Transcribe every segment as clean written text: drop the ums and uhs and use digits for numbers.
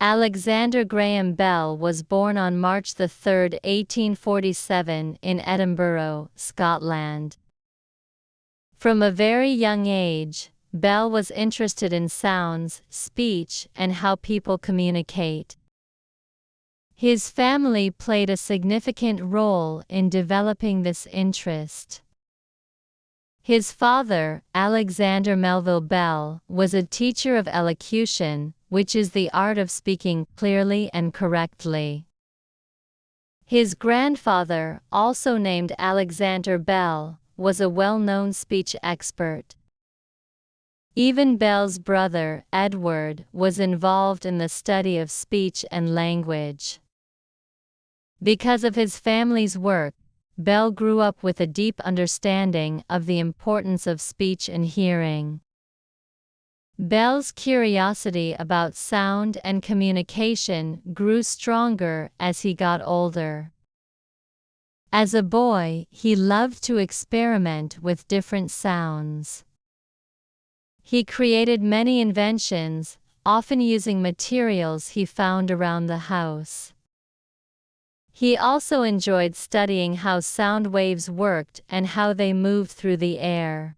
Alexander Graham Bell was born on March 3, 1847 in Edinburgh, Scotland. From a very young age, Bell was interested in sounds, speech, and how people communicate. His family played a significant role in developing this interest. His father, Alexander Melville Bell, was a teacher of elocution, which is the art of speaking clearly and correctly. His grandfather, also named Alexander Bell, was a well-known speech expert. Even Bell's brother, Edward, was involved in the study of speech and language. Because of his family's work, Bell grew up with a deep understanding of the importance of speech and hearing. Bell's curiosity about sound and communication grew stronger as he got older. As a boy, he loved to experiment with different sounds. He created many inventions, often using materials he found around the house. He also enjoyed studying how sound waves worked and how they moved through the air.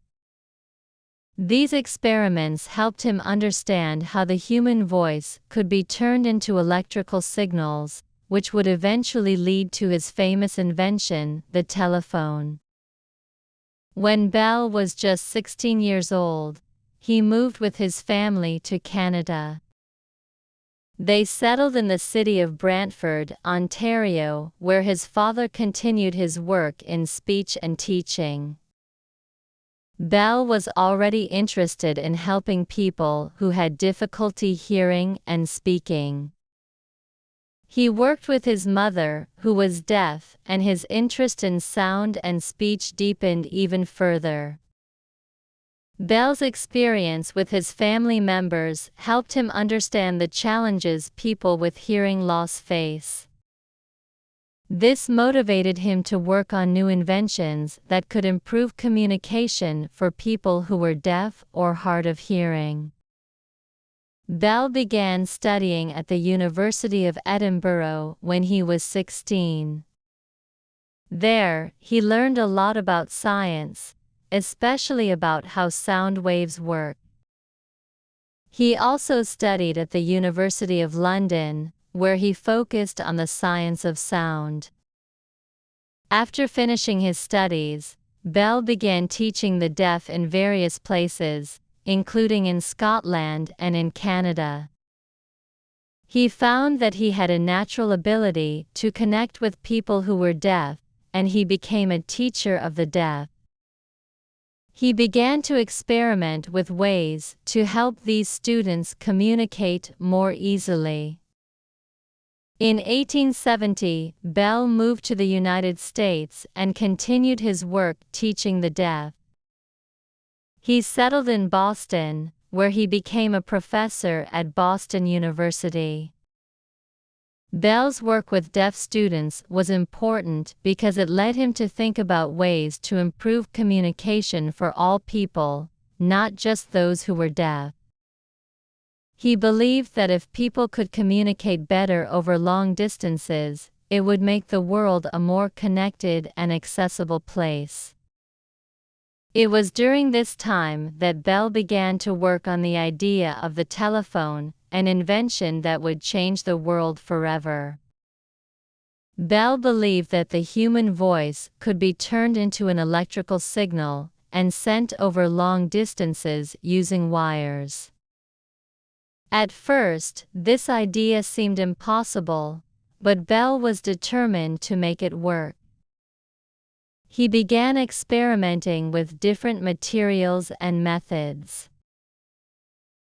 These experiments helped him understand how the human voice could be turned into electrical signals, which would eventually lead to his famous invention, the telephone. When Bell was just 16 years old, he moved with his family to Canada. They settled in the city of Brantford, Ontario, where his father continued his work in speech and teaching. Bell was already interested in helping people who had difficulty hearing and speaking. He worked with his mother, who was deaf, and his interest in sound and speech deepened even further. Bell's experience with his family members helped him understand the challenges people with hearing loss face. This motivated him to work on new inventions that could improve communication for people who were deaf or hard of hearing. Bell began studying at the University of Edinburgh when he was 16. There, he learned a lot about science, especially about how sound waves work. He also studied at the University of London, where he focused on the science of sound. After finishing his studies, Bell began teaching the deaf in various places, including in Scotland and in Canada. He found that he had a natural ability to connect with people who were deaf, and he became a teacher of the deaf. He began to experiment with ways to help these students communicate more easily. In 1870, Bell moved to the United States and continued his work teaching the deaf. He settled in Boston, where he became a professor at Boston University. Bell's work with deaf students was important because it led him to think about ways to improve communication for all people, not just those who were deaf. He believed that if people could communicate better over long distances, it would make the world a more connected and accessible place. It was during this time that Bell began to work on the idea of the telephone, an invention that would change the world forever. Bell believed that the human voice could be turned into an electrical signal and sent over long distances using wires. At first, this idea seemed impossible, but Bell was determined to make it work. He began experimenting with different materials and methods.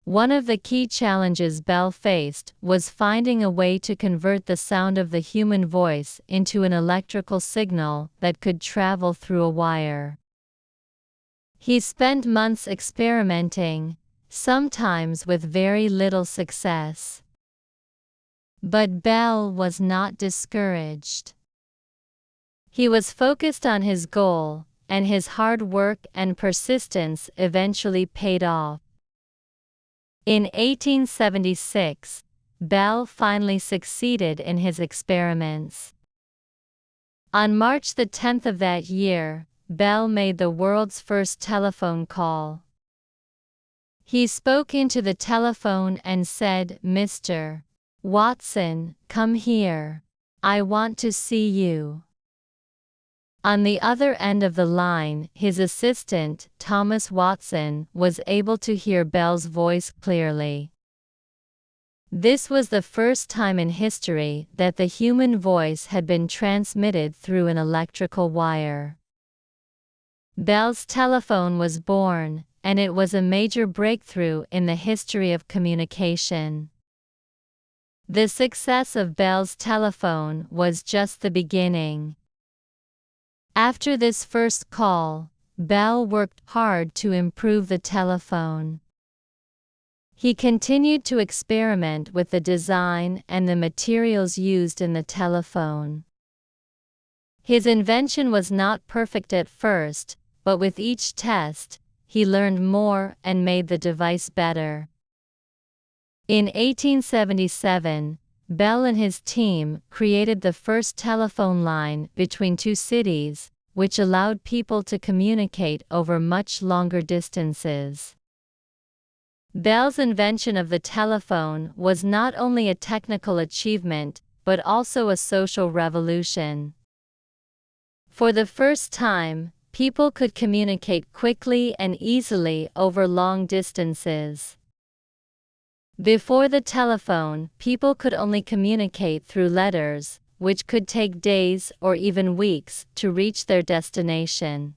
One of the key challenges Bell faced was finding a way to convert the sound of the human voice into an electrical signal that could travel through a wire. He spent months experimenting, sometimes with very little success. But Bell was not discouraged. He was focused on his goal, and his hard work and persistence eventually paid off. In 1876, Bell finally succeeded in his experiments. On March the 10th of that year, Bell made the world's first telephone call. He spoke into the telephone and said, "Mr. Watson, come here. I want to see you." On the other end of the line, his assistant, Thomas Watson, was able to hear Bell's voice clearly. This was the first time in history that the human voice had been transmitted through an electrical wire. Bell's telephone was born, and it was a major breakthrough in the history of communication. The success of Bell's telephone was just the beginning. After this first call, Bell worked hard to improve the telephone. He continued to experiment with the design and the materials used in the telephone. His invention was not perfect at first, but with each test, he learned more and made the device better. In 1877, Bell and his team created the first telephone line between two cities, which allowed people to communicate over much longer distances. Bell's invention of the telephone was not only a technical achievement, but also a social revolution. For the first time, people could communicate quickly and easily over long distances. Before the telephone, people could only communicate through letters, which could take days or even weeks to reach their destination.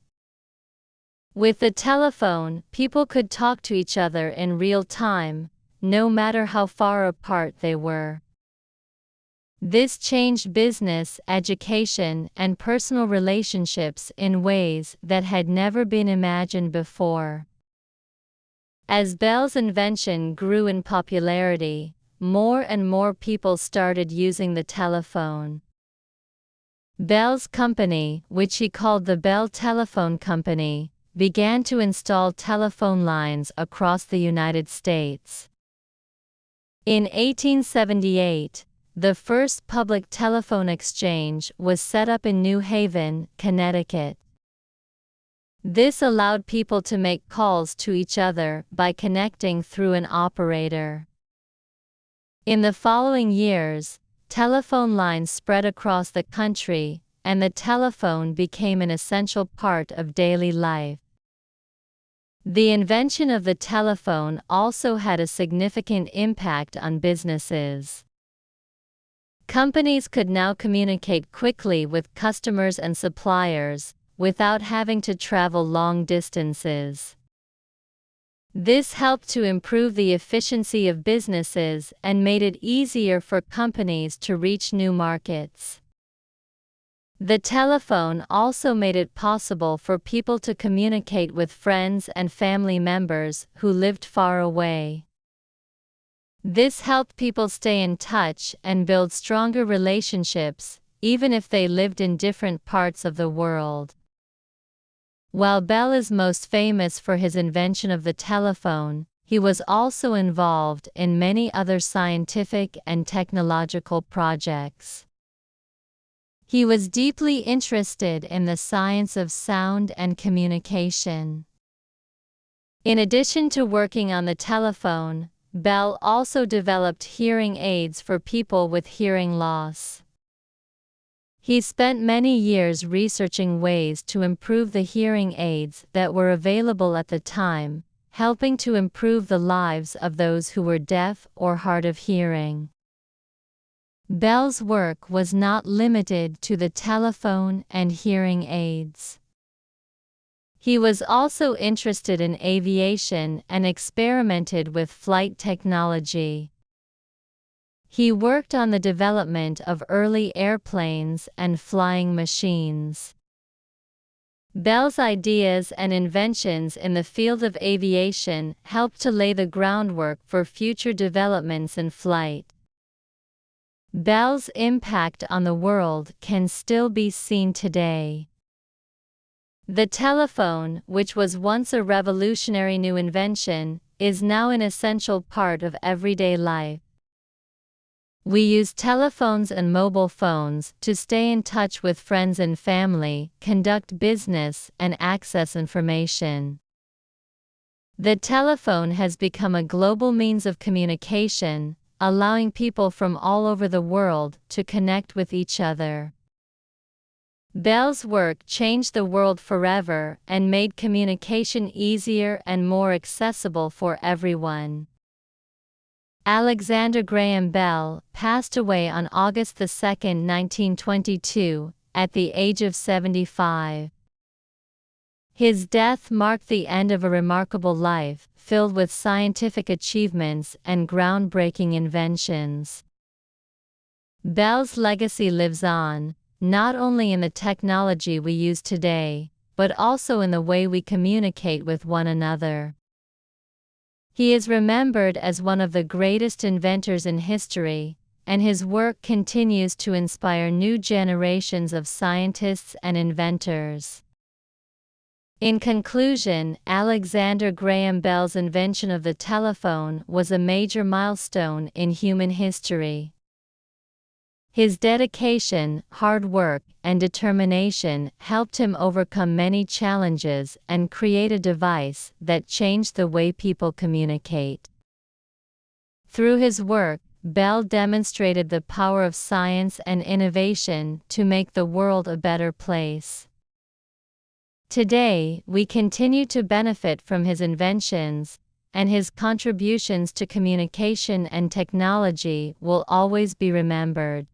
With the telephone, people could talk to each other in real time, no matter how far apart they were. This changed business, education, and personal relationships in ways that had never been imagined before. As Bell's invention grew in popularity, more and more people started using the telephone. Bell's company, which he called the Bell Telephone Company, began to install telephone lines across the United States. In 1878, the first public telephone exchange was set up in New Haven, Connecticut. This allowed people to make calls to each other by connecting through an operator. In the following years, telephone lines spread across the country, and the telephone became an essential part of daily life. The invention of the telephone also had a significant impact on businesses. Companies could now communicate quickly with customers and suppliers, without having to travel long distances. This helped to improve the efficiency of businesses and made it easier for companies to reach new markets. The telephone also made it possible for people to communicate with friends and family members who lived far away. This helped people stay in touch and build stronger relationships, even if they lived in different parts of the world. While Bell is most famous for his invention of the telephone, he was also involved in many other scientific and technological projects. He was deeply interested in the science of sound and communication. In addition to working on the telephone, Bell also developed hearing aids for people with hearing loss. He spent many years researching ways to improve the hearing aids that were available at the time, helping to improve the lives of those who were deaf or hard of hearing. Bell's work was not limited to the telephone and hearing aids. He was also interested in aviation and experimented with flight technology. He worked on the development of early airplanes and flying machines. Bell's ideas and inventions in the field of aviation helped to lay the groundwork for future developments in flight. Bell's impact on the world can still be seen today. The telephone, which was once a revolutionary new invention, is now an essential part of everyday life. We use telephones and mobile phones to stay in touch with friends and family, conduct business, and access information. The telephone has become a global means of communication, allowing people from all over the world to connect with each other. Bell's work changed the world forever and made communication easier and more accessible for everyone. Alexander Graham Bell passed away on August 2, 1922, at the age of 75. His death marked the end of a remarkable life, filled with scientific achievements and groundbreaking inventions. Bell's legacy lives on, not only in the technology we use today, but also in the way we communicate with one another. He is remembered as one of the greatest inventors in history, and his work continues to inspire new generations of scientists and inventors. In conclusion, Alexander Graham Bell's invention of the telephone was a major milestone in human history. His dedication, hard work, and determination helped him overcome many challenges and create a device that changed the way people communicate. Through his work, Bell demonstrated the power of science and innovation to make the world a better place. Today, we continue to benefit from his inventions, and his contributions to communication and technology will always be remembered.